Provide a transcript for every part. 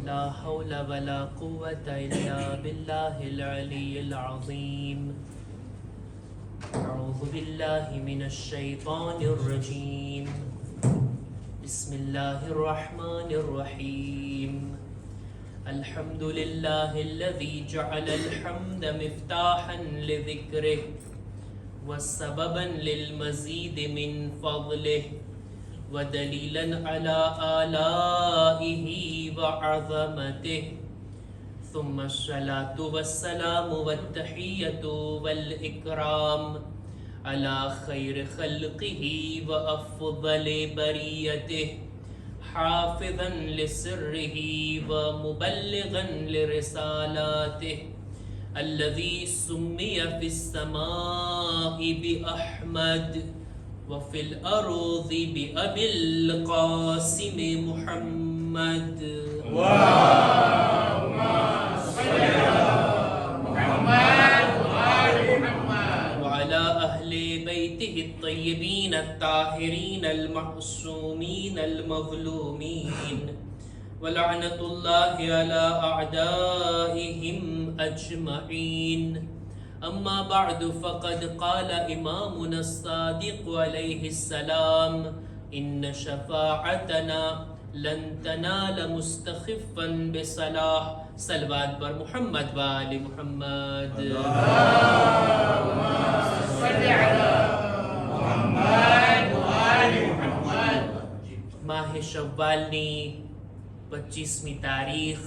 لا حول ولا قوة إلا بالله العلي العظيم. أعوذ بالله من الشيطان الرجيم. بسم الله الرحمن الرحيم. الحمد لله الذي جعل الحمد مفتاحا لذكره وسببا للمزيد من فضله ودليلا على آلائه وعظمته. ثم الصلاة والسلام والتحية والإكرام على خير خلقه وأفضل بريته حافظا لسره ومبلغا لرسالاته الذي سمي في السماء بأحمد وفي الأرض بأبي القاسم محمد. اللهم صل على محمد وآل محمد وعلى أهل بيته الطيبين الطاهرين المعصومين المظلومين ولعنة الله على أعدائهم أجمعين. أما بعد فقد قال إمامنا الصادق عليه السلام إن شفاعتنا لن تنال مستخفا بصلاح. صلوات بر محمد وآل محمد. اللهم صل على محمد وآل محمد. माह शव्वालनी 25મી તારીખ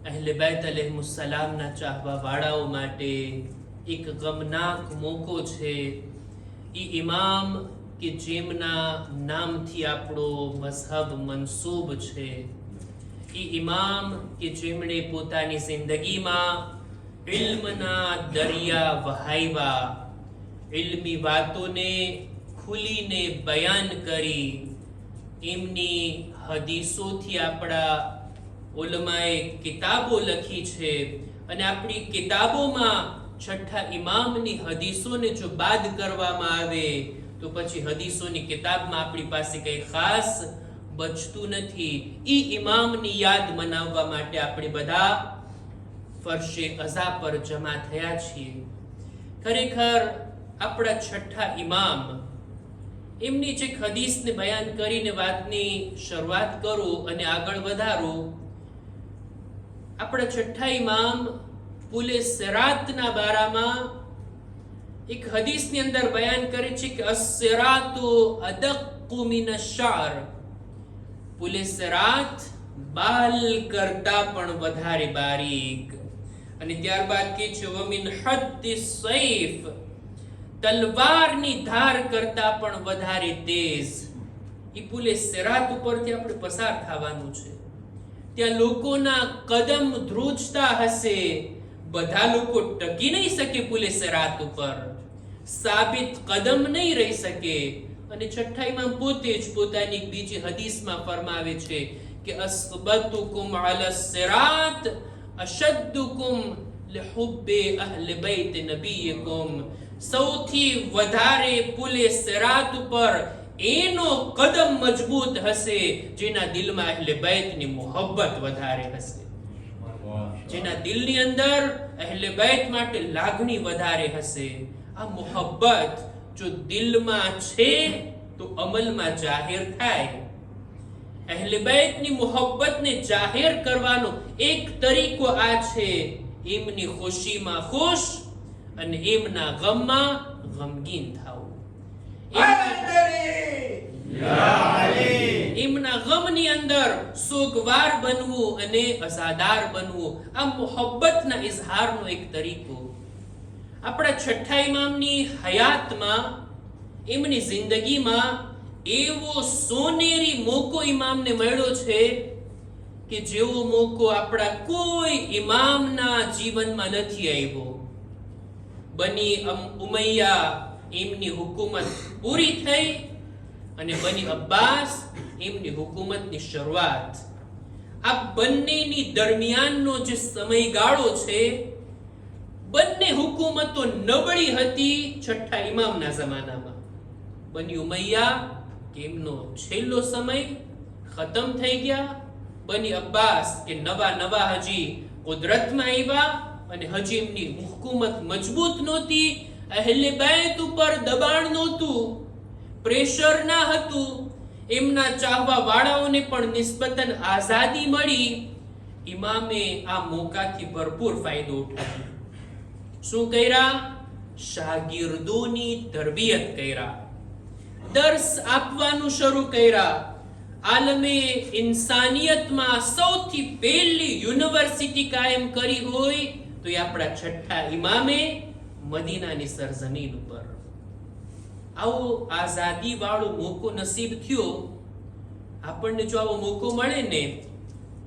અહલે બેત અલૈહિસ્સલામના ચાહવા વાળાઓ માટે એક ગમનાક મોકો છે. ઈ ઇમામ કે જેમના નામથી આપણો મઝહબ મનસૂબ છે, ઈ ઇમામ કે જેમણે પોતાની જિંદગીમાં ઇલ્મના દરિયા વહાવ્યા, ઇલ્મી વાતોને ખુલીને બયાન કરી, એમની હદીસોથી આપણા ઉલમાએ કિતાબો લખી છે અને આપણી કિતાબોમાં છઠ્ઠા ઇમામની હદીસોને જો બાદ કરવામાં આવે તો પછી હદીસોની કિતાબમાં આપણી પાસે કંઈ ખાસ બચતું નથી. ઈ ઇમામની યાદ મનાવવા માટે આપણે બધા ફરશે અઝા પર જમા થયા છીએ. ખરેખર આપણા છઠ્ઠા ઇમામ એમની જે હદીસને બયાન કરીને વાતની શરૂઆત કરું અને આગળ વધારું. આપણા છઠ્ઠા ઇમામ પુલે સિરાતના બારામાં એક હદીસની અંદર બયાન કરે છે કે અસ-સિરાતુ અદક્કુ મિન અશ-શઅર. પુલે સિરાત બાલ કરતા પણ વધારે બારીક. અને ત્યારબાદ કે છે વમિન હદ્દી સૈફ, તલવારની ધાર કરતા પણ વધારે તેજ. ઈ પુલે સિરાત ઉપરથી આપણે પસાર થવાનું છે. ત્યાં લોકોના કદમ ધ્રુજતા હશે, બધા લોકો ટકી નહીં શકે પુલે સિરાત ઉપર, સાબિત કદમ નહીં રહી શકે. અને છઠ્ઠા ઇમામ પોતે જ પોતાની બીજી હદીસમાં ફરમાવે છે કે અસ્બતુકુમ અલા સિરાત અશદ્દુકુમ લિહુબ્બી અહli બૈત નબીયકુમ. સૌથી વધારે પુલે સિરાત ઉપર એનો કદમ મજબૂત હશે જેના દિલમાં અહલે બૈતની મોહબ્બત વધારે હશે, જેના દિલની અંદર અહલે બૈત માટે લાગણી વધારે હશે. આ મોહબ્બત જો દિલમાં છે તો અમલમાં જાહેર થાય. અહલે બૈતની મોહબ્બતને જાહેર કરવાનો એક તરીકો આ છે, એમની ખુશીમાં ખુશ અને એમના ગમમાં ગમગીન થવું. એમના ગમની અંદર સોગવાર બનવું અને અઝાદાર બનવું, આ મોહબ્બતના ઇઝહારનો એક તરીકો. આપણા છઠ્ઠા ઇમામની હયાતમાં, એમની જિંદગીમાં એવો સોનેરી મોકો ઇમામને મળ્યો છે કે જેવો મોકો આપણા કોઈ ઇમામના જીવનમાં નથી આવ્યો. બની ઉમૈયા એમની હુકુમત પૂરી થઈ અને બની અબ્બાસ એમની હુકુમતની શરૂઆત. આ બંનેની દરમિયાનનો જે સમયગાળો છે, બંને હુકુમતો નબળી હતી છઠ્ઠા ઇમામના જમાનામાં. બની ઉમૈયા કે એમનો છેલ્લો સમય ખતમ થઈ ગયા બની અબ્બાસ કે નવા હજી કુદરતમાં આવ્યા અને હજી એમની હુકુમત મજબૂત નહોતી, અહેલે બેત ઉપર દબાણ નહોતું, પ્રેશર ના હતું, એમના ચાહવા વાળાઓને પણ નિસ્બતન આઝાદી મળી. ઇમામે આ મોકાથી ભરપૂર ફાયદો ઉઠાવ્યો. શું કર્યા? શાગીર્દોની તરબિયત કર્યા, દર્સ આપવાનું શરૂ કર્યા. આલમે ઇન્સાનિયતમાં સૌથી પહેલી યુનિવર્સિટી કાયમ કરી હોય તો એ આપણા છઠ્ઠા ઇમામે મદીનાની સરઝમીન ઉપર. આવો આઝાદી વાળો મોકો નસીબ થયો. આપણને જો આવો મોકો મળે ને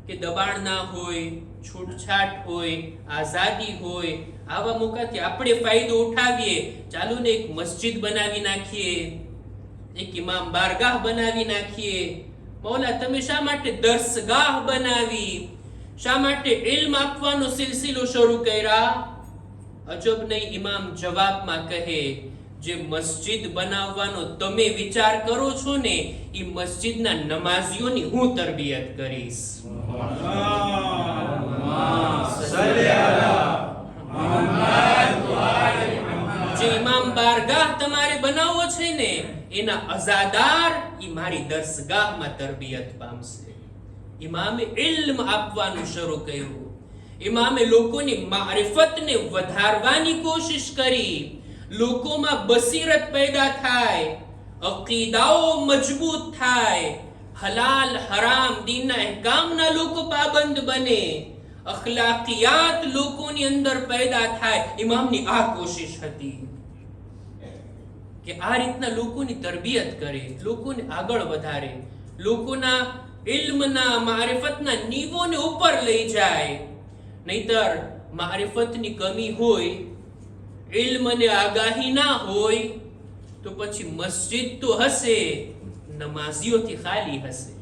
કે દબાણ ના હોય, છૂટછાટ હોય, આઝાદી હોય, આવા મોકાથી આપણે ફાયદો ઉઠાવીએ. ચાલો ને એક મસ્જિદ બનાવી નાખીએ, એક ઇમામ બારગાહ બનાવી નાખીએ. મૌલા તમે શા માટે દર્સગાહ બનાવી, શા માટે ઇલ્મ આપવાનો સિલસિલો શરૂ કર્યા? અજબ નહીં, ઇમામ જવાબમાં કહે, જે મસ્જિદ બનાવવાનો તમે વિચાર કરો છો ને એ મસ્જિદના નમાઝીઓની હું તરબિયત કરીશ. જે ઇમામ બારગાહ તમારે બનાવવો છે ને એના અઝાદાર ઈ મારી દર્સગાહમાં તરબિયત પામશે. ઇમામે ઇલ્મ આપવાનું શરૂ કર્યું. ઇમામે લોકોની મારિફતને વધારવાની કોશિશ કરી. લોકોમાં બસીરત પેદા થાય, અકીદાઓ મજબૂત થાય, હલાલ હરામ દીનના અહેકામના લોકો પાબંદ બને, અખલાકિયાત લોકોની અંદર પેદા થાય. ઇમામની આ કોશિશ હતી કે આ રીતના લોકોની તરબિયત કરે, લોકોને આગળ વધારે, લોકોના ઇલ્મના મારિફતના નીવોને ઉપર લઈ જાય. નહીતર મારિફતની કમી હોય, ઇલ્મ અને આગાહી ના હોય તો પછી મસ્જિદ તો હશે, નમાઝીઓથી ખાલી હશે.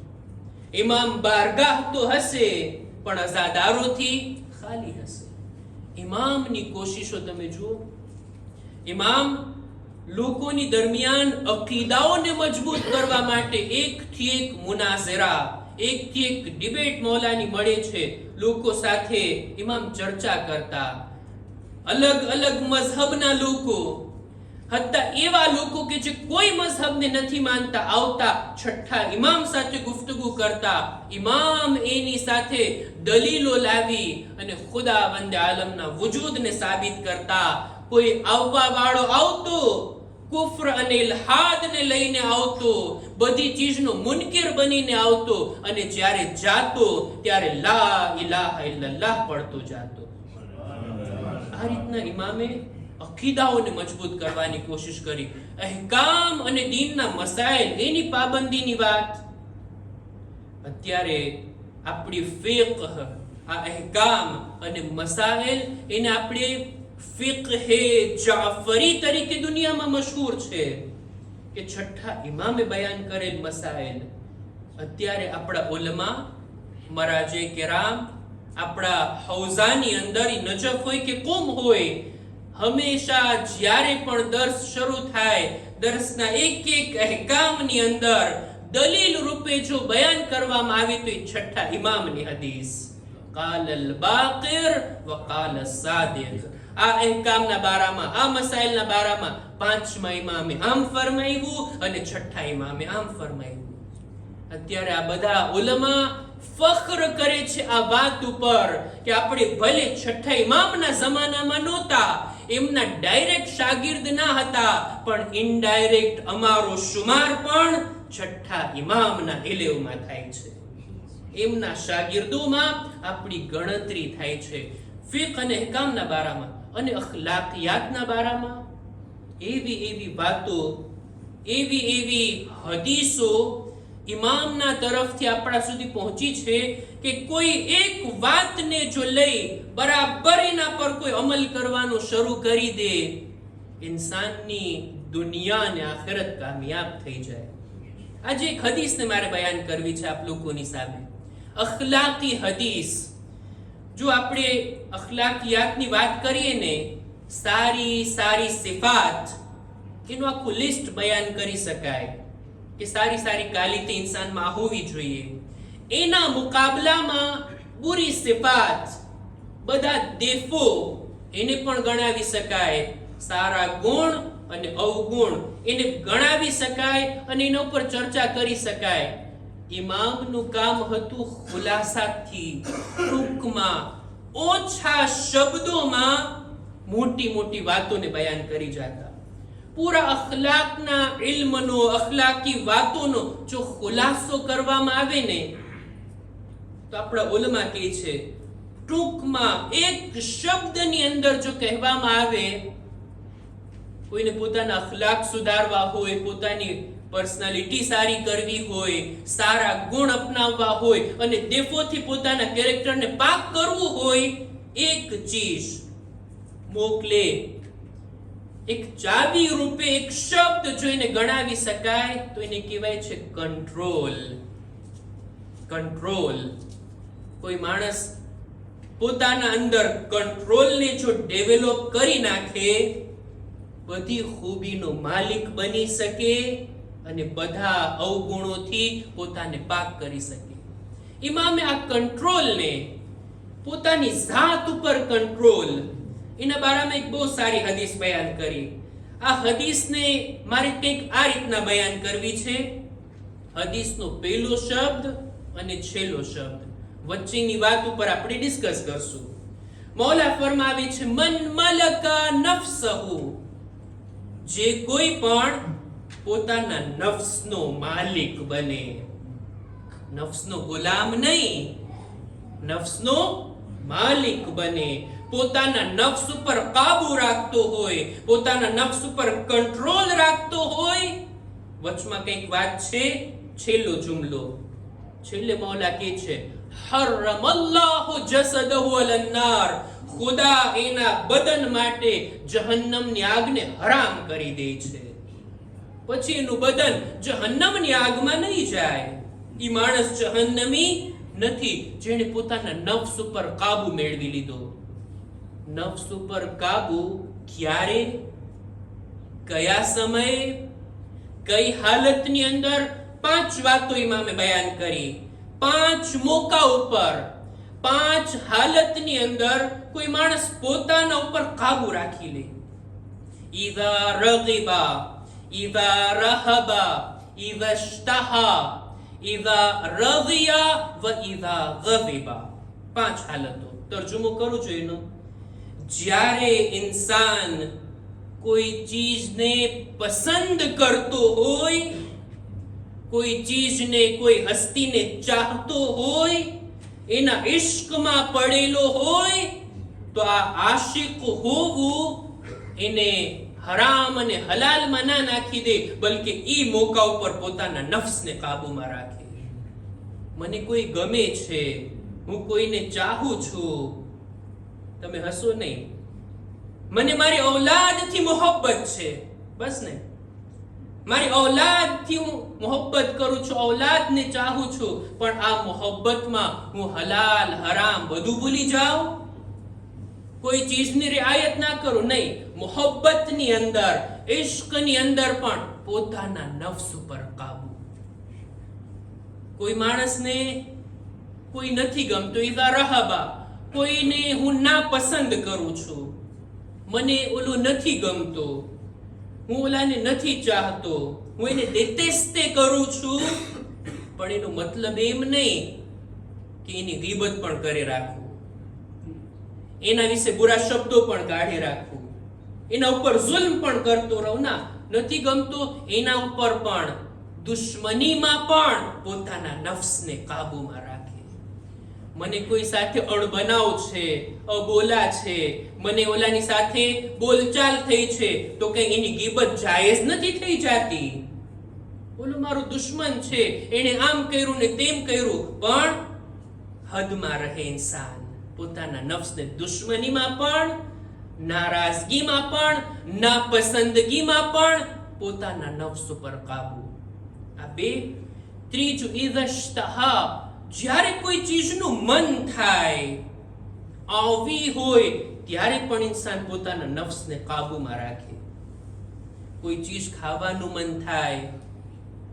ઇમામ બારગાહ તો હશે પણ અઝાદારોથી ખાલી હશે. ઇમામની કોશિશો તમે જુઓ. ઇમામ લોકોની દરમિયાન અકીદાઓને મજબૂત કરવા માટે એકથી એક મુનાઝરા, એકથી એક ડિબેટ મૌલાની મળે છે. લોકો સાથે ઇમામ ચર્ચા કરતા, અલગ અલગ મઝહબના લોકો, હત્તા એવા લોકો કે જે કોઈ મઝહબને નથી માનતા, આવતા છઠ્ઠા ઇમામ સાથે ગુફ્તગુ કરતા. ઇમામ એની સાથે દલીલો લાવી અને ખુદાવંદ આલમના વજૂદને સાબિત કરતા. કોઈ આવવા વાળો આવતો, કુફર અને ઇલ્હાદને લઈને આવતો, બધી ચીજનો મુનકિર બનીને આવતો, અને જ્યારે જાતો ત્યારે લા ઇલાહા ઇલ્લલ્લાહ પડતો જાતો. આ રીતના ઇમામે અકીદાઓને મજબૂત કરવાની કોશિશ કરી. અહેકામ અને દીનના મસાઇલ એની પાબંદીની વાત. અત્યારે આપણી ફિqh, આ અહેકામ અને મસાઇલ એને આપણે ફિqહે જાફરી તરીકે દુનિયામાં મશહૂર છે કે છઠ્ઠા ઇમામે બયાન કરેલ મસાઇલ અત્યારે આપણા ઉલમા, મરાજે કિરામ, આપણા હૌઝાની અંદર નજફ હોય કે કુમ હોય, હંમેશા જ્યારે પણ દર્સ શરૂ થાય, દર્સના એક એક અહેકામની અંદર દલીલ રૂપે જો બયાન કરવામાં આવે તો એ છઠ્ઠા ઇમામની હદીસ, કાલ અલ બાકિર વ કાલ સાદિક. આ અહેકામના બારામાં, આ મસાઇલના બારામાં પાંચમા ઇમામે આમ ફરમાવ્યું અને છઠ્ઠા ઇમામે આમ ફરમાવ્યું. અત્યારે આ બધા ઉલમા ફખ્ર કરે છે આ વાત ઉપર કે આપણે ભલે છઠ્ઠા ઇમામના જમાનામાં નહોતા, એમના ડાયરેક્ટ શાગિર્દ ના હતા, પણ ઇનડાયરેક્ટ અમારો શુમાર પણ છઠ્ઠા ઇમામના ઇલેવમાં થાય છે. એમના શાગિર્દોમાં આપણી ગણતરી થાય છે. ફિqહ અને અહેકામના બારામાં અને અખલાકિયાતના બારામાં એવી વાતો, એવી હદીસો ઇમામના તરફથી આપણા સુધી પહોંચી છે કે કોઈ એક વાતને જો લઈ બરાબર એના પર કોઈ અમલ કરવાનું શરૂ કરી દે, ઇન્સાનની દુનિયા અને આખિરત કામયાબ થઈ જાય. આજે એક હદીસને મારે બયાન કરવી છે આપ લોકોની સામે. અખલાકી હદીસ. જો આપણે અખલાકિયાતની વાત કરીએ ને, સારી સિફાત, એનું આખું લિસ્ટ બયાન કરી શકાય કે સારી ક્વોલિટી ઇન્સાનમાં હોવી જોઈએ. એના મુકાબલામાં બુરી સિફાત, બધા દેફો એને પણ ગણાવી શકાય, સારા ગુણ અને અવગુણ એને ગણાવી શકાય અને એના ઉપર ચર્ચા કરી શકાય. ઇમામનું કામ હતું ખુલાસાથી, ટૂંકમાં, ઓછા શબ્દોમાં મોટી મોટી વાતોને બયાન કરી જતા. પૂરા અખલાકના ઇલ્મનો, અખલાકી વાતોનો જો ખુલાસો કરવામાં આવે ને, તો આપણા ઉલમા કહે છે ટૂંકમાં એક શબ્દની અંદર જો કહેવામાં આવે, કોઈને પોતાના અખલાક સુધારવા હોય, પોતાની પર્સનાલિટી સારી કરવી હોય, સારા ગુણ અપનાવવા હોય અને દેફોથી પોતાના કેરેક્ટરને પાક કરવું હોય, એક ચીજ મોકલે, એક ચાવી રૂપે એક શબ્દ જોઈને ગણાવી શકાય તો એને કહેવાય છે કંટ્રોલ. કંટ્રોલ. કોઈ માણસ પોતાના અંદર કંટ્રોલને જો ડેવલપ કરી નાખે, બધી ખૂબીનો માલિક બની શકે અને બધા અવગુણોથી પોતાને પાક કરી શકે. ઇમામે આ કંટ્રોલને, પોતાની જાત ઉપર કંટ્રોલ, એના બારામાં એક બહુ સારી હદીસ બયાન કરી. આ હદીસને મારે કંઈક આ રીતના બયાન કરવી છે. હદીસનો પહેલો શબ્દ અને છેલ્લો શબ્દ વચ્ચેની વાત ઉપર આપણે ડિસ્કસ કરશું. મૌલા ફરમાવે છે, મન મલકા નફસહુ, જે કોઈ પણ પોતાના નફ્સનો માલિક બને, નફ્સનો ગુલામ નહીં, નફ્સનો માલિક બને, પોતાના નફ્સ ઉપર કાબુ રાખતો હોય, પોતાના નફ્સ ઉપર કંટ્રોલ રાખતો હોય. વચમાં કંઈક વાત છે, છેલ્લો જુમલો, છેલ્લે મૌલા કહે છે, હરમલ્લાહુ જસદહુ અલન્નાર, ખુદા એના બદન માટે જહન્નમની આગને હરામ કરી દે છે. પછી એનું બદન જહન્નમની આગમાં નહીં જાય. ઈ માણસ જહન્નમી નથી જેણે પોતાના નફ્સ ઉપર કાબુ મેળવી લીધો. નફ્સ ઉપર કાબુ ક્યારે, કયા સમયે, કઈ હાલતની અંદર? 5 વાતો ઇમામે બયાન કરી. 5 મોકા ઉપર, 5 હાલતની અંદર કોઈ માણસ પોતાના ઉપર કાબુ રાખી લે. ઇઝા રગિબા, ઇઝા રહબા, ઇઝા ઇશ્તહા, ઇઝા રઝિયા વ ઇઝા ગઝિબા. 5 હાલતો. તર્જુમો કરું છું એનો. જ્યારે ઇન્સાન કોઈ ચીજને પસંદ કરતો હોય, કોઈ ચીજને, કોઈ હસ્તીને ચાહતો હોય, એના ઇશ્કમાં પડેલો હોય, તો આ આશિક હોવું એને હરામ અને હલાલમાં ના નાખી દે, બલકે ઈ મોકા ઉપર પોતાના નફ્સને કાબુમાં રાખે. મને કોઈ ગમે છે, હું કોઈને ચાહું છું, તમે હસો નહીં. મને મારી ઔલાદથી મોહબ્બત છે, બસ ને, મારી ઔલાદથી હું મોહબ્બત કરું છું, ઔલાદને ચાહું છું, પણ આ મોહબ્બતમાં હું હલાલ હરામ બધું ભૂલી જાઉં, કોઈ ચીજની રિઆયત ના કરું. નહીં, મોહબ્બતની અંદર, ઇશ્કની અંદર પણ પોતાના નફ્સ ઉપર કાબુ. કોઈ માણસને કોઈ નથી ગમતો, ઇઝા રહબા, કોઈને હું ના પસંદ કરું છું, મને ઓલો નથી ગમતો, હું ઓલાને નથી ચાહતો, હું એને દેતેસ્તે કરું છું, પણ એનો મતલબ એમ નહીં કે એની ગીબત પણ કરે રાખું, એના વિશે બુરા શબ્દો પણ કાઢી રાખું, એના ઉપર જુલ્મ પણ કરતો રહું. ના, નથી ગમતો એના ઉપર પણ, દુશ્મનીમાં પણ પોતાના નફ્સને કાબુમાં રાખે. મને કોઈ સાથે અણબનાવ છે, અબોલા છે, મને ઓલાની સાથે બોલચાલ થઈ છે, તો કઈ એની ગીબત જાયઝ નથી થઈ જાતી. ઓલો મારો દુશ્મન છે, એને આમ કર્યું ને તેમ કર્યું, પણ હદમાં રહે ઇન્સાન. પોતાના નફ્સને દુશ્મનીમાં પણ, નારાજગીમાં પણ, નાપસંદગીમાં પણ પોતાના નફ્સ ઉપર કાબુ. આ 2. ત્રીજું, ઇઝશ્તહા, જ્યારે કોઈ ચીજનું મન થાય, આવી હોય, ત્યારે પણ ઇન્સાન પોતાના નફ્સને કાબુમાં રાખે. કોઈ ચીજ ખાવાનું મન થાય,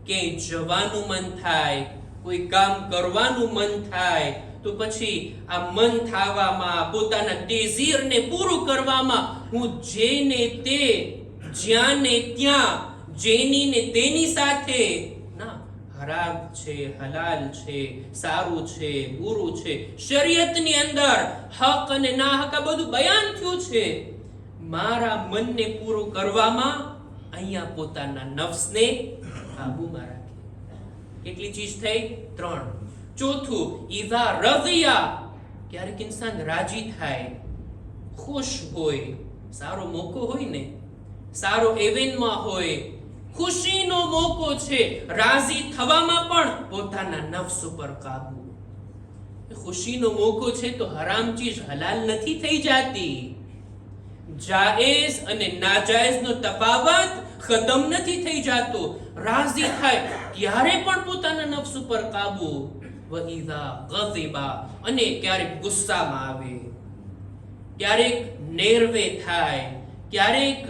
ક્યાંય જવાનું મન થાય, કોઈ કામ કરવાનું મન થાય તો પછી આ મન થાવામાં, પોતાના તેઝીરને પૂરું કરવામાં હું જેને તે, જ્યાં ને ત્યાં, જેની ને તેની સાથે ના, હરામ છે, હલાલ છે, સારું છે, બુરું છે, શરીયતની અંદર હક અને ના હક આ બધું બયાન થયું છે. મારા મનને પૂરું કરવામાં અહીંયા પોતાના નફ્સને કાબૂમાં રાખે. કેટલી ચીજ થઈ? 3. ચોથું, ઈઝા રઝિયા, ક્યારેક ઇન્સાન રાજી થાય, ખુશ હોય, સારો મોકો હોય ને, સારો ઇવેન્ટમાં હોય, ખુશીનો મોકો છે, રાજી થવામાં પણ પોતાના નફ્સ ઉપર કાબુ. ખુશીનો મોકો છે તો હરામ ચીજ હલાલ નથી થઈ જાતી. જાયઝ અને નાજાયઝનો તફાવત ખતમ નથી થઈ જાતો. રાજી થાય ત્યારે પણ પોતાના નફ્સ ઉપર કાબુ. વઈઝા ગઝિબા, અને ક્યારેક ગુસ્સામાં આવે, ક્યારેક નેરવે થાય, ક્યારેક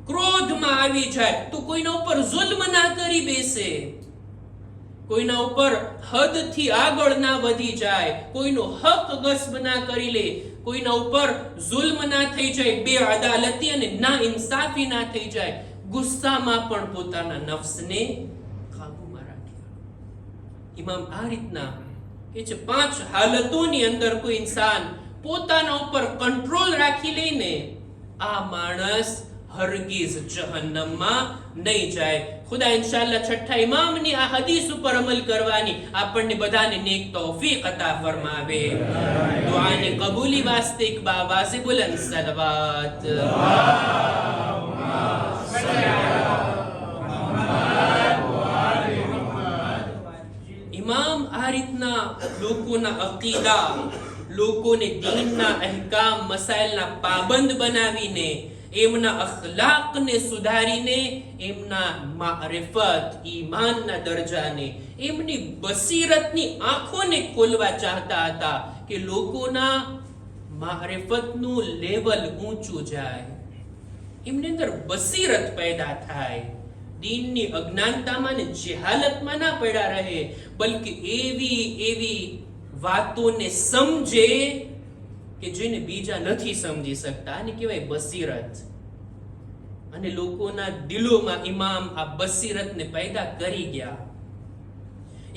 ક્રોધમાં આવી જાય તો કોઈના ઉપર જુલ્મ ના કરી બેસે, કોઈના ઉપર હદથી આગળ ના વધી જાય, કોઈનો હક ગસ્બ ના કરી લે, કોઈના ઉપર જુલ્મ ના થઈ જાય, બેઅદાલતી અને ના ઇન્સાફી ના થઈ જાય, ગુસ્સામાં પણ પોતાના નફ્સને કાબૂમાં રાખે. ઇમામ આ રીતના કે છે 5 હાલતોની અંદર કોઈ ઇન્સાન પોતાના ઉપર કંટ્રોલ રાખી લઈને આ માણસ હરગીઝ જહન્નમમાં નહીં જાય. ખુદા ઇન્શાઅલ્લાહ છઠ્ઠા ઇમામની આ હદીસ ઉપર અમલ કરવાની આપણને બધાને નેક તૌફીક અતા ફરમાવે. દુઆની કબૂલી વાસ્તે એક બાબા સે બુલંદ સલવાત. ઇમામ આ રીતના લોકોના અકીદા, લોકોને દીનના અહેકામ મસાઇલના પાબંદ બનાવીને, એમના અખલાકને સુધારીને, એમના મારિફત ઈમાનના દરજાને, એમની બસીરતની આંખોને ખોલવા ચાહતા હતા કે લોકોના મારિફતનું લેવલ ઊંચું જાય, એમની અંદર બસીરત પેદા થાય, દીનની અજ્ઞાનતામાં ને જહાલતમાં ના પડ્યા રહે, બલકે એવી વાતોને સમજે કે જેને બીજા નથી સમજી શકતા. આને કહેવાય બસીરત. અને લોકોના દિલોમાં ઇમામ આ બસીરતને પેદા કરી ગયા.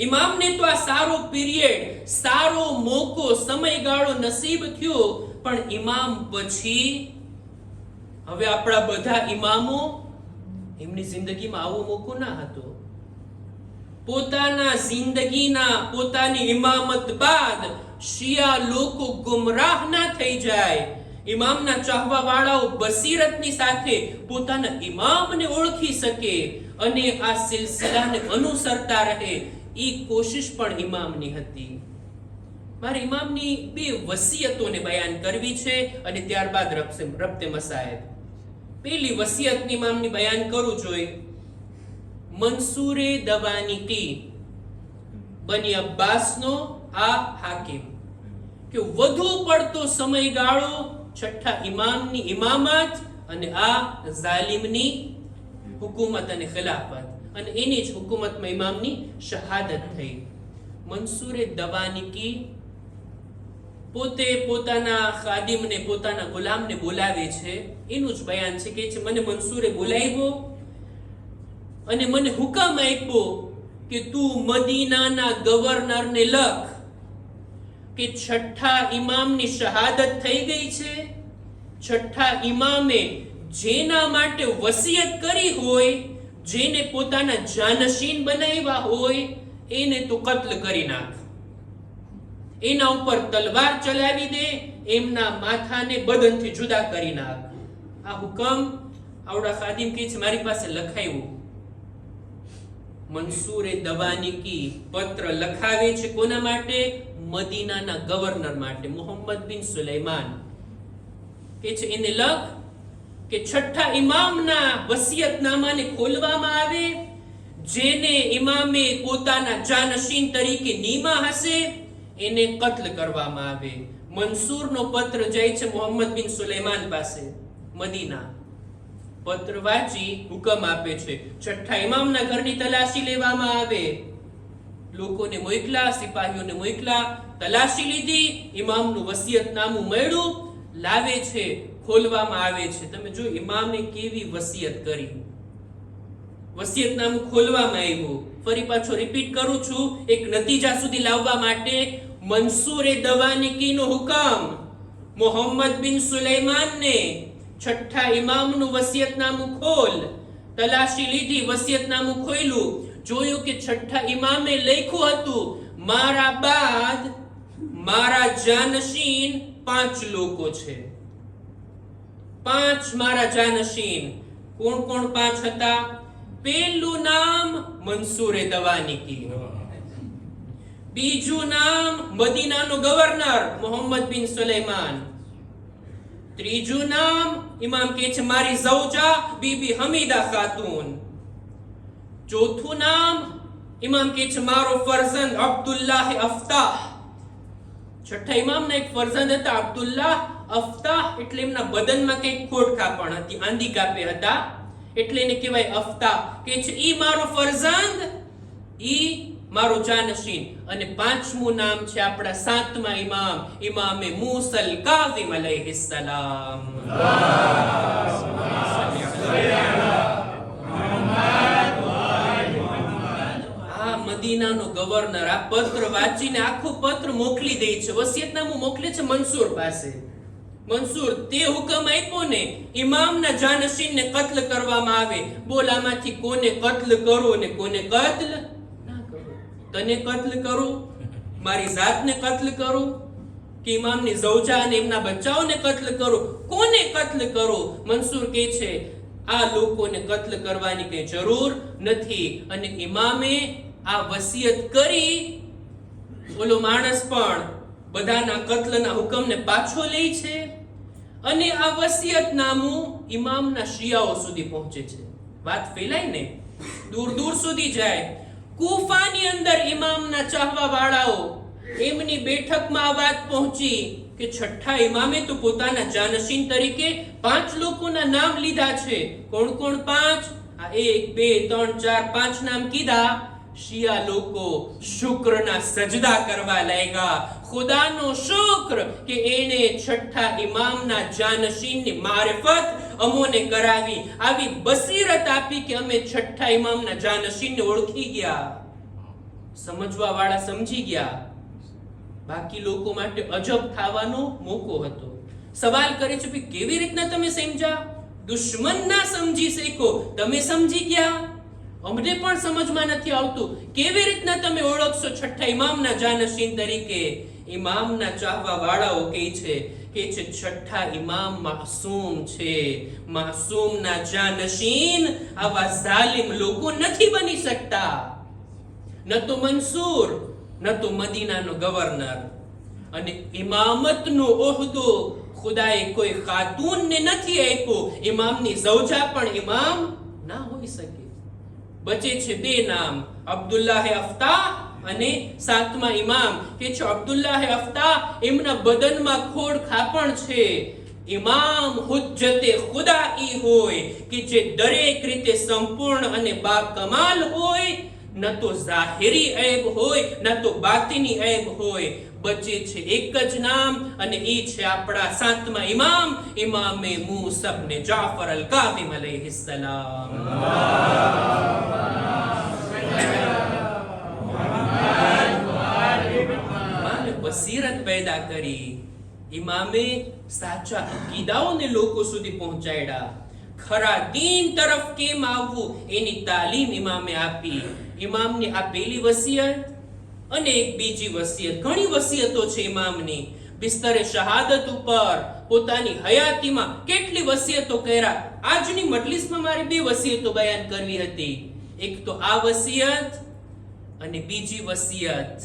ઇમામને તો આ સારો પીરિયડ, સારો મોકો, સમયગાળો નસીબ થયો, પણ ઇમામ પછી હવે આપણા બધા ઇમામો, એમની જિંદગીમાં આવો મોકો ના હતો. પોતાના જિંદગીના, પોતાની ઇમામત બાદ શિયા લોકો ગુમરાહ ના થઈ જાય, ઇમામના ચાહવા વાળાઓ બસીરતની સાથે પોતાના ઇમામને ઓળખી શકે અને આ સિલસિલાને અનુસરતા રહે, એ કોશિશ પણ ઇમામની હતી. મારે ઇમામની 2 વસિયતોને બયાન કરવી છે અને ત્યારબાદ રબ્તે મસાયબ. પહેલી વસિયત ઇમામની બયાન કરું જોઈએ. મંસૂરે દવાનીકી, બની અબ્બાસનો આ હાકિમ, કે વધુ પડતો સમયગાળો છઠ્ઠા ઇમામની ઇમામત અને આ ઝાલિમની હુકુમત અને ખિલાફત, અને એની જ હુકુમતમાં ઇમામની શહાદત થઈ. મંસૂરે દવાનીકી પોતે પોતાના ખાદિમને, પોતાના ગુલામને બોલાવે છે, એનું જ બયાન છે કે મને મંસૂરે બોલાવ્યો અને મને હુકમ આપ્યો કે તું મદીનાના ગવર્નરને લખ કે છઠ્ઠા ઇમામની શહાદત થઈ ગઈ છે, છઠ્ઠા ઇમામે જેના માટે વસિયત કરી હોય, જેને પોતાના જાનશીન બનાવ્યા હોય, એને તું કત્લ કરી નાખ, એના ઉપર તલવાર ચલાવી દે, એમના માથાને બદનથી જુદા કરી નાખ. આ હુકમ આવડા ખાદિમ કે છે મારી પાસે લખાયું. મંસૂરે દવાનીકી પત્ર લખાવે છે કોના માટે? મદીનાના ગવર્નર માટે, મોહમ્મદ બિન સુલેમાન. કે છે એને લખ કે છઠ્ઠા ઇમામના વસિયતનામાને ખોલવામાં આવે, જેને ઇમામે પોતાના જાનશીન તરીકે નીમા હશે એને કત્લ કરવામાં આવે. મંસૂરનો પત્ર જાય છે મોહમ્મદ બિન સુલેમાન પાસે મદીના. પત્ર વાંચી હુકમ આપે છે છઠ્ઠા ઇમામના ઘરની તલાશી લેવામાં આવે. લોકોને મોકલા, સિપાહીઓને મોકલા, તલાશી લીધી, ઇમામનું વસિયતનામું મળ્યું, લાવે છે, ખોલવામાં આવે છે. તમે જો ઇમામે કેવી વસિયત કરી. વસિયતનામું ખોલવામાં આવ્યું. ફરી પાછો રિપીટ કરું છું, એક નતીજા સુધી લાવવા માટે મંસૂર દવાનિકીનો હુકમ મોહમ્મદ બિન સુલૈમાનને છઠ્ઠા ઇમામનું વસિયતનામું ખોલ. તલાશી લીધી, વસિયતનામું ખોલ્યું, જોયું કે છઠ્ઠા ઇમામે લખ્યું હતું, મારા બાદ મારા જાનશીન 5 લોકો છે. 5 મારા જાનશીન. કોણ કોણ 5 હતા? પહેલું નામ મંસૂર દવાનિકી, બીજું નામ મદીનાનો ગવર્નર મોહમ્મદ બિન સુલૈમાન, ત્રીજું નામ ઇમામ કહે છે મારી ઝૌજા બીબી હમીદા ખાતુન, ચોથું નામ ઇમામ કહે છે મારો ફરઝંદ અબ્દુલ્લાહ અફતાહ. છઠ્ઠા ઇમામના એક ફરઝંદ હતા અબ્દુલ્લાહ અફતાહ, એટલે એમના બદનમાં કંઈક ખોડખાં પણ હતી, આંધી કાપે હતા, એટલે એને કહેવાય અફતાહ. કે છે ઈ મારો ફરઝંદ, ઈ મારો જાનશીન. અને 5મું નામ છે આપણા 7મા ઇમામ, ઇમામે મૂસલ કાઝિમ અલૈહિસ્સલામ. આ મદીનાનો ગવર્નર આ પત્ર વાંચીને આખો પત્ર મોકલી દે છે, વસિયતનામું મોકલે છે મંસૂર પાસે. મંસૂર તે હુકમ આપ્યો ને ઇમામના જાનશીનને કત્લ કરવામાં આવે. બોલ આમાંથી કોને કત્લ કરો ને કોને કત્લ ના કરો? તને કત્લ કરું, મારી જાતને કત્લ કરું, કે ઇમામની ઝૌજા અને એમના બચ્ચાઓને કત્લ કરું? કોને કત્લ કરો? મંસૂર કહે છે આ લોકોને કત્લ કરવાની કઈ જરૂર નથી. અને ઇમામે આ વસિયત કરી, ઓલો માણસ પણ બધાના કત્લના હુકમને પાછો લે છે. અને આ વસિયતનામું ઇમામના શિયાઓ સુધી પહોંચે છે. વાત ફેલાય ને, દૂર દૂર સુધી જાય. કૂફાની અંદર ઇમામના ચાહવા વાળાઓ એમની બેઠકમાં આ વાત પહોંચી કે છઠ્ઠા ઇમામે તો પોતાના જાનશીન તરીકે 5 લોકોના નામ લીધા છે. કોણ કોણ 5? આ 1 2 3 4 5 નામ કીધા. શિયા લોકો શુક્રના સજદા કરવા લાગ્યા. ખુદાનો શુક્ર કે એને છઠ્ઠા ઇમામના જાનશીનની મારિફત અમોને કરાવી, આવી બસીરત આપી કે અમે છઠ્ઠા ઇમામના જાનશીનને ઓળખી ગયા. સમજવા વાળા સમજી ગયા, બાકી લોકો માટે અજબ થવાનો મોકો હતો. સવાલ કરે છે કેવી રીતના તમે સમજ્યા? દુશ્મન ના સમજી શકો, તમે સમજી ગયા? અમને પણ સમજમાં નથી આવતું, કેવી રીતના તમે ઓળખશો છઠ્ઠા ઇમામના જાનશીન તરીકે? ઇમામના ચાહવા વાળાઓ કહે છે છઠ્ઠા ઇમામ માસૂમ છે. માસૂમના જાનશીન આવા ઝાલિમ લોકો નથી બની શકતા. ન તો મંસૂર, ન તો મદીનાનો ગવર્નર. અને ઇમામતનો ઓહદો ખુદાએ કોઈ ખાતુનને નથી આપ્યો. ઇમામની ઝૌજા પણ ઇમામ ના હોઈ શકે. બચે છે 2 નામ, અબ્દુલ્લાહ અફતાહ અને 7મા ઇમામ કે છે અબ્દુલ્લાહ અફતાહ. એમના બદનમાં ખોડ ખાપણ છે. ઇમામ હુજ્જતે ખુદાઈ હોય કે જે દરેક રીતે સંપૂર્ણ અને બાકમાલ હોય, ન તો ઝાહિરી ઐબ હોય ન તો બાતિની ઐબ હોય. બચે છે એક જ નામ, અને એ છે આપણા 7મા ઇમામ, ઇમામે મૂસા ઇબ્ન જાફર અલ કાઝિમ અલૈહિસ્સલામ. બસીરત પેદા કરી. ઇમામે સાચા અકીદાઓને લોકો સુધી પહોંચાડ્યા. ખરા દીન તરફ કેમ આવવું એની તાલીમ ઇમામે આપી. ઇમામની આ પહેલી વસિયત અને એક બીજી વસિયત. ઘણી વસિયતો છે ઇમામની. બિસ્તરે શહાદત ઉપર પોતાની હયાતીમાં કેટલી વસિયતો કર્યા. આજની મજલિસમાં મારે 2 વસિયતો બયાન કરવી હતી. એક તો આ વસિયત અને બીજી વસિયત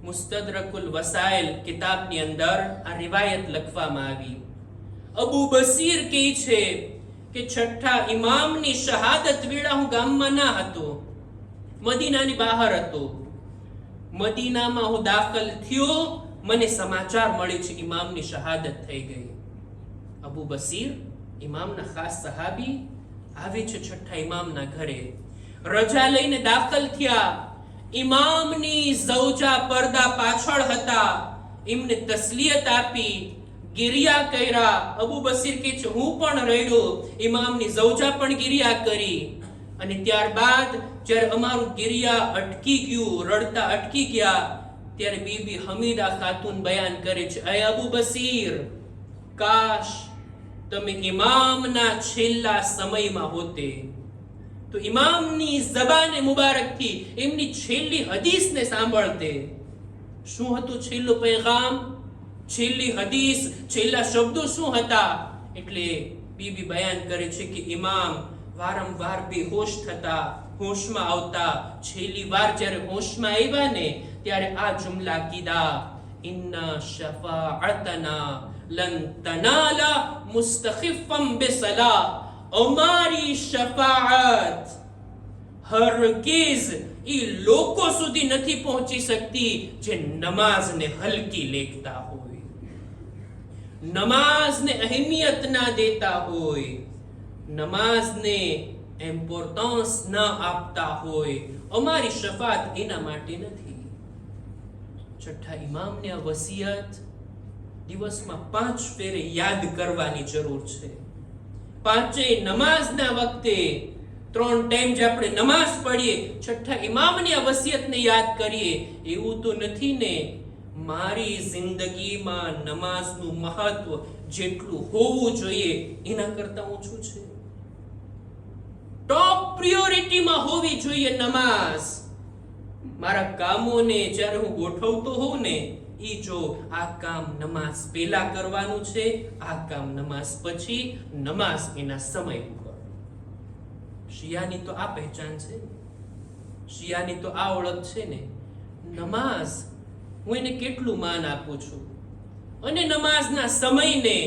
મુસ્તદરકુલ વસાઇલ કિતાબની અંદર આ રિવાયત લખવામાં આવી. અબુ બસીર કહે છે કે છઠ્ઠા ઇમામની શહાદત વેળા હું ગામમાં ના હતો, મદીનાની બહાર હતો. મદીનામાં હું દાખલ થયો, મને સમાચાર મળે છે ઇમામની શહાદત થઈ ગઈ. અબુ બસીર ઇમામના ખાસ સહાબી આવે છે છઠ્ઠા ઇમામના ઘરે. રજા લઈને દાખલ થયા. ઇમામની ઝૌજા પડદા પાછળ હતા, એમને તસ્લિયત આપી, ગિરિયા કર્યા. અબુ બસીર કહે છે હું પણ રડ્યો, ઇમામની ઝૌજા પણ ગિરિયા કરી. અને ત્યારબાદ જ્યારે અમારું ગિરિયા અટકી ગયું, રડતા અટકી ગયા, ત્યારે બીબી હમીદા ખાતુન બયાન કરે છે, અય અબુ બસીર, કાશ તમે ઇમામના છેલ્લા સમયમાં હોતે તો ઇમામની ઝબાને મુબારકથી એમની છેલ્લી હદીસને સાંભળતે. શું હતું છેલ્લું પૈગામ, છેલ્લી હદીસ, છેલ્લા શબ્દો શું હતા? એટલે બીબી બયાન કરે છે કે ઇમામ વારંવાર બેહોશ થતા, હોશમાં આવતા. છેલ્લી વાર જ્યારે હોશમાં આવ્યા ને ત્યારે આ જુમલા કીધા, ઇન્ના શફાઅતના લન તનાલા મુસ્તખિફમ બિસલા, અમારી શફાઅત હરગીઝ ઈ લોકો સુધી નથી પહોંચી શકતી જે નમાઝને હલકી લેખતા હોય, નમાઝને અહેમિયત ના દેતા હોય, નમાઝને ઇમ્પોર્ટન્સ ના આપતા હોય. અમારી શફાત એના માટે નથી. છઠ્ઠા ઇમામને આ વસિયત દિવસમાં 5 ફેરે યાદ કરવાની જરૂર છે. પાંચેય નમાઝના વખતે 3 ટાઈમ જે આપણે નમાઝ પઢીએ, છઠ્ઠા ઇમામની આ વસિયતને યાદ કરીએ. એવું તો નથી ને મારી જિંદગીમાં નમાઝનું મહત્વ જેટલું હોવું જોઈએ એના કરતા ઓછું છે? ટોપ પ્રિયોરિટીમાં હોવી જોઈએ નમાઝ. મારા કામોને જ્યારે હું ગોઠવતો હોઉં ને, ઈ જો આ કામ નમાઝ પહેલા કરવાનું છે, આ કામ નમાઝ પછી, નમાઝ એના સમય ઉપર. શિયાની તો આ પહેચાન છે, શિયાની તો આ ઓળખ છે ને. નમાઝ હું એને કેટલું માન આપું છું અને નમાઝના સમયને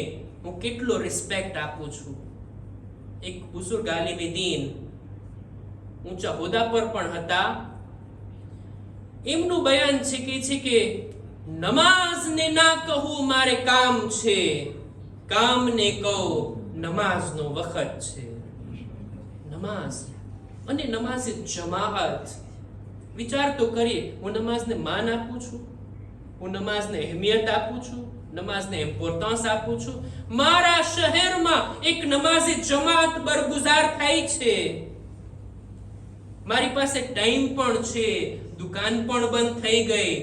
હું કેટલો રિસ્પેક્ટ આપું છું. એક બુઝુર્ગ આલિમે દીન ઊંચા હોદ્દા પર પણ હતા. એમનું બયાન છે કે નમાઝને ના કહું મારે કામ છે, કામને કહું નમાઝનો વખત છે. નમાઝ અને નમાઝે જમાઅત. વિચાર તો કરીએ, હું નમાઝને માન આપું છું, હું નમાઝને અહેમિયત આપું છું, નમાઝને ઇમ્પોર્ટન્સ આપું છું. મારા શહેરમાં એક નમાઝે જમાત બરગુજાર થાય છે, મારી પાસે ટાઈમ પણ છે, દુકાન પણ બંધ થઈ ગઈ,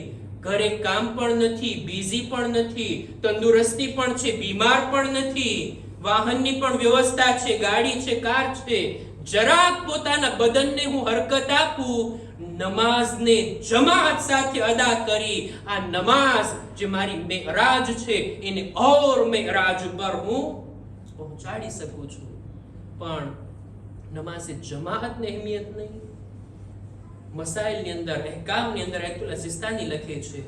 ઘરે કામ પણ નથી, બિઝી પણ નથી, તંદુરસ્તી પણ છે, બીમાર પણ નથી, વાહનની પણ વ્યવસ્થા છે, ગાડી છે, કાર છે. જરાક પોતાના બદનને હું હરકત આપું, નમાઝને જમાત સાથે અદા કરી આ નમાઝ જે મારી મેરાજ છે એને ઓર મેરાજ પર હું પહોંચાડી શકું છું. પણ નમાઝે જમાતને અહેમિયત નહીં. મસાઇલની અંદર, અહેકામની અંદર આયતુલ્લાહ સિસ્તાની લખે છે,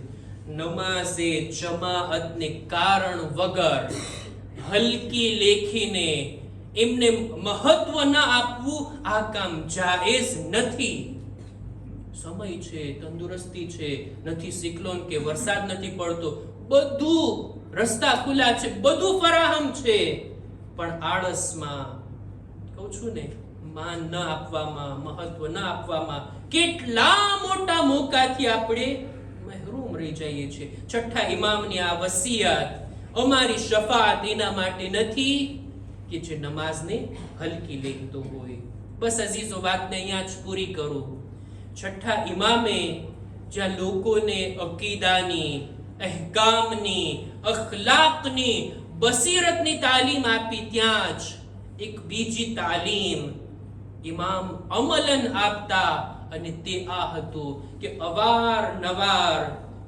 નમાઝે જમાઅતને કારણ વગર હલકી લેખીને એમને મહત્વ ના આપવું આ કામ જાયઝ નથી. સમય છે, તંદુરસ્તી છે, નથી સિક્લોન કે વરસાદ નથી પડતો, બધું રસ્તા ખુલ્લા છે, બધું ફરાહમ છે, પણ આળસમાં, કહું છું ને, માન ન આપવામાં, મહત્વ ન આપવામાં કેટલા મોટા મોકાથી આપણે મહેરૂમ રહી જઈએ છીએ. છઠ્ઠા ઇમામની આ વસિયત, અમારી શફાત એના માટે નથી કે જે નમાઝને હલકી લેતો હોય. બસ અઝીઝો, વાતને અહીંયા જ પૂરી કરું. છઠ્ઠા ઇમામે જ્યાં લોકોને અકીદાની, અહેકામની, અખલાકની, બસીરતની તાલીમ આપી, ત્યાં જ એક બીજી તાલીમ ઇમામ અમલન આપતા, અને તે આ હતું કે અવારનવાર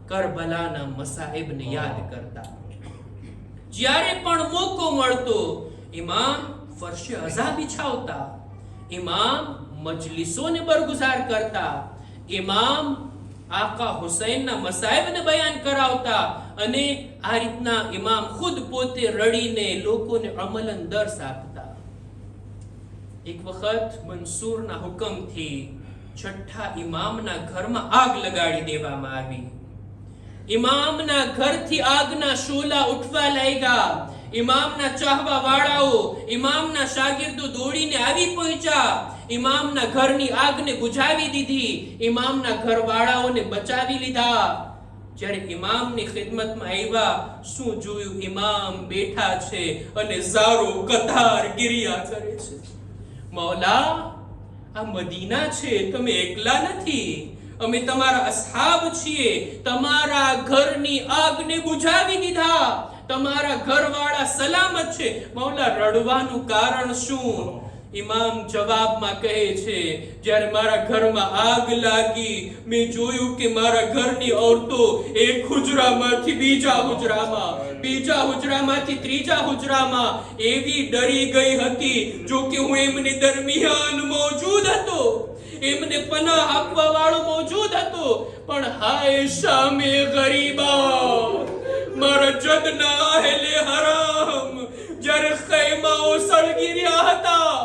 કરબલાના મસાઇબને યાદ કરતા. જ્યારે પણ મોકો મળતો ઇમામ ફરશે અઝા બિછાવતા, ઇમામ મજલિસોને બરગુજાર કરતા, ઇમામ આકા હુસૈનના મસાઇબને બયાન કરાવતા, અને આ રીતના ઇમામ ખુદ પોતે રડીને લોકોને અમલન દર્શ આપતા. એક વખત મંસૂરના હુકમથી છઠ્ઠા ઇમામના ઘરમાં આગ લગાડી દેવામાં આવી. ઇમામના ઘરથી આગના શોલા ઉઠવા લાગ્યા. ઇમામના ચાહવા વાળાઓ, ઇમામના શાગીર્દો દોડીને આવી પહોંચ્યા. ઇમામના ઘરની આગને બુઝાવી દીધી, ઇમામના ઘરવાળાઓને બચાવી લીધા. જ્યારે ઇમામની ખિદમતમાં આવ્યા, શું જોયું? ઇમામ બેઠા છે અને ઝારો કતાર ગિરિયા કરે છે. મૌલા, આ મદીના છે, તમે એકલા નથી, અમે તમારા અસહાબ છીએ. તમારા ઘરની આગને બુઝાવી દીધા, તમારા ઘરવાળા સલામત છે. મૌલા, રડવાનું કારણ શું? ઇમામ જવાબમાં કહે છે, જ્યારે મારા ઘરમાં આગ લાગી, મેં જોયું કે મારા ઘરની औरतो એક હુજરામાંથી બીજા હુજરામાં, બીજા હુજરામાંથી ત્રીજા હુજરામાં એવી ડરી ગઈ હતી, જો કે હું એમની દરમિયાન મોજૂદ હતો, એમને પનાહ આપવા વાળો મોજૂદ હતો. પણ હાય શામે ગરીબા, મારા જદના અહેલે હરામ જ્યારે ખૈમાઓ સળગી રહ્યા હતા,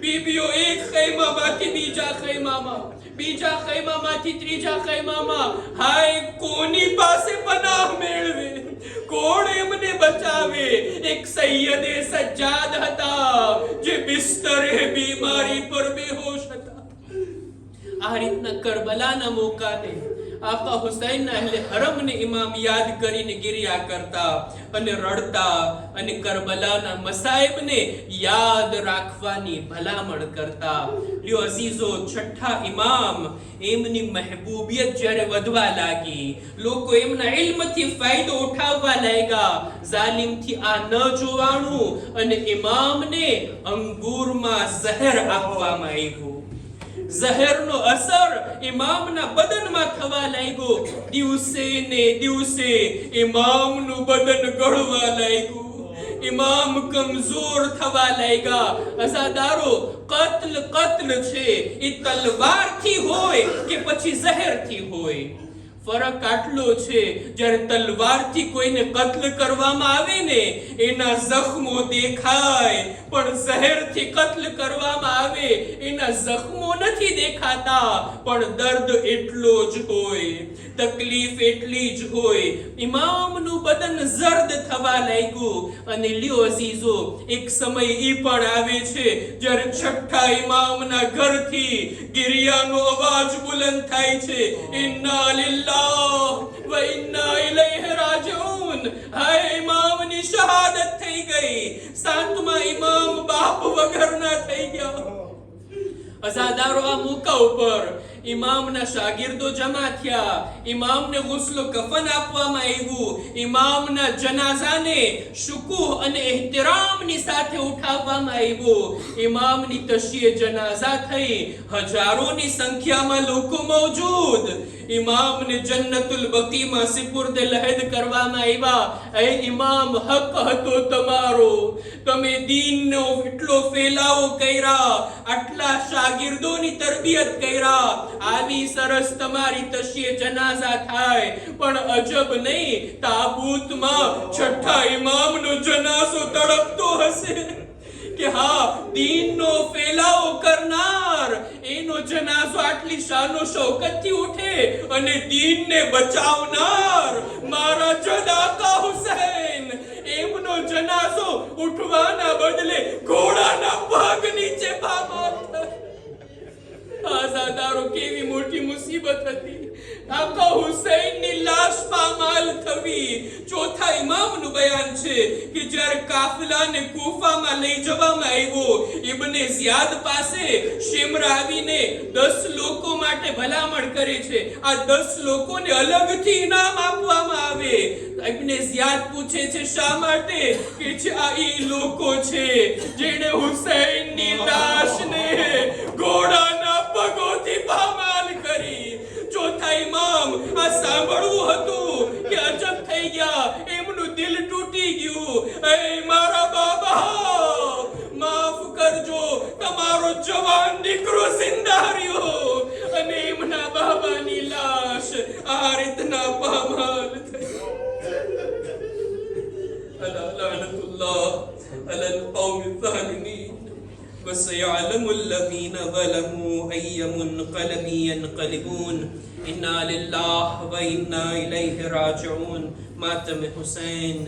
બીબીઓ એક ખૈમામાંથી બીજા ખૈમામાં, બીજા ખૈમામાંથી ત્રીજા ખૈમામાં, હાય કોની પાસે પનાહ મેળવે, કોણ એમને બચાવે? એક સૈયદે સજ્જાદ હતા જે બિસ્તરે બીમારી પર બેહોશ હતા. આ રીતના કરબલાના મોકાને આકા હુસૈનના અહેલે હરમને ઇમામ યાદ કરીને ગિરિયા કરતા અને રડતા અને કરબલાના મસાઈબને યાદ રાખવાની ભલામણ કરતા. લ્યો અઝીઝો, છઠ્ઠા ઇમામ, એમની મહેબૂબિયત જ્યારે વધવા લાગી, લોકો એમના ઇલ્મથી ફાયદો ઉઠાવવા લાગ્યા, જાલિમથી આ ન જોવાનું અને ઇમામને અંગૂરમાં ઝહેર આપવામાં આવ્યું. ઝહેરનો અસર ઇમામના બદનમાં થવા લાગ્યો. દિવસે ને દિવસે ઇમામનું બદન ગળવા લાગ્યું, ઇમામ કમજોર થવા લાગ્યા. અઝાદારો, કત્લ છે, એ તલવારથી હોય કે પછી ઝહેરથી હોય. ફરક આટલો છે, જ્યારે તલવારથી કોઈને કત્લ કરવામાં આવે ને, એના જખ્મો દેખાય, પણ ઝહેરથી કત્લ કરવામાં આવે, એના જખ્મો નથી દેખાતા, પણ દર્દ એટલો જ હોય, તકલીફ એટલી જ હોય. ઇમામનું બદન ઝર્દ થવા લાગ્યું. અને લ્યો અઝીઝો, એક સમય ઈ પણ આવે છે જ્યારે છઠ્ઠા ઇમામના ઘરથી ગિરિયાનો અવાજ બુલંદ થાય છે, ઇન્ના લિલ્લાહ વ ઇન્ના ઇલૈહિ રાજીઉન. હાય, ઇમામની શહાદત થઈ ગઈ. સાતમા ઇમામ બાપ વગરના થઈ ગયા. અઝાદારો, આ મોકા ઉપર ઇમામના શાગિર્દો જમા થયા, ઇમામને ગુસ્લો કફન આપવામાં આવ્યું, ઇમામના જનાઝાને શુકૂહ અને એહતરામની સાથે ઉઠાવવામાં આવ્યો. ઇમામની તશીએ જનાઝા થઈ, હજારોની સંખ્યામાં લોકો મોજૂદ. ઇમામને જન્નતુલ બકીમાં સિપુર્દે લહેદ કરવામાં આવ્યા. એ ઇમામ, હક હતો તમારો, તમે દીનનો એટલો ફેલાવો કર્યા, આટલા શાગિર્દોની તરબિયત કર્યા, આવી સરસ તમારી તશીએ જનાઝા થાય, પણ અજબ નહીં, તાબૂતમાં છઠ્ઠા ઇમામનો જનાઝો તડપતો હશે કે હા, દીનનો ફેલાવો કરનાર, એનો જનાઝો આટલી શાનો શૌકતથી ઉઠે, અને દીનને બચાવનાર મારા જદ આકા હુસૈન, એમનો જનાઝો ઉઠવાના બદલે ઘોડાના પગ નીચે પામાલ થાય. આઝાદારો, કેવી મોટી મુસીબત હતી. આકા હુસૈનની લાશ પામાલ થવી. ચોથા ઇમામનું બયાન છે કે જ્યારે કાફલાને કૂફામાં લઈ જવામાં આવ્યો, ઇબ્ને ઝિયાદ પાસે શિમરા આવીને 10 લોકો માટે ભલામણ કરે છે, આ 10 લોકોને અલગથી ઇનામ આપવામાં આવે. ઇબ્ને ઝિયાદ પૂછે છે, શા માટે? કે છે આ એ લોકો છે જેણે હુસૈનની લાશને ઘોડાના પગોથી પામાલ કરી. ચોથા ઇમામ, આ સાંભળવું હતું કે અજબ થઈ ગયા, એમનું દિલ તૂટી ગયું. એ મારા બાબા, માફ કરજો, તમારો જવાન દીકરો જિંદા રહ્યો અને એમના બાબાની લાશ આ રીતના પામાલ થઈ. અલા લઅનતુલ્લાહ અલલ કૌમિ ઝાલિમીન. وسيعلم الذين ظلموا أي منقلب ينقلبون. إنا لله وإنا إليه راجعون. ماتم حسين.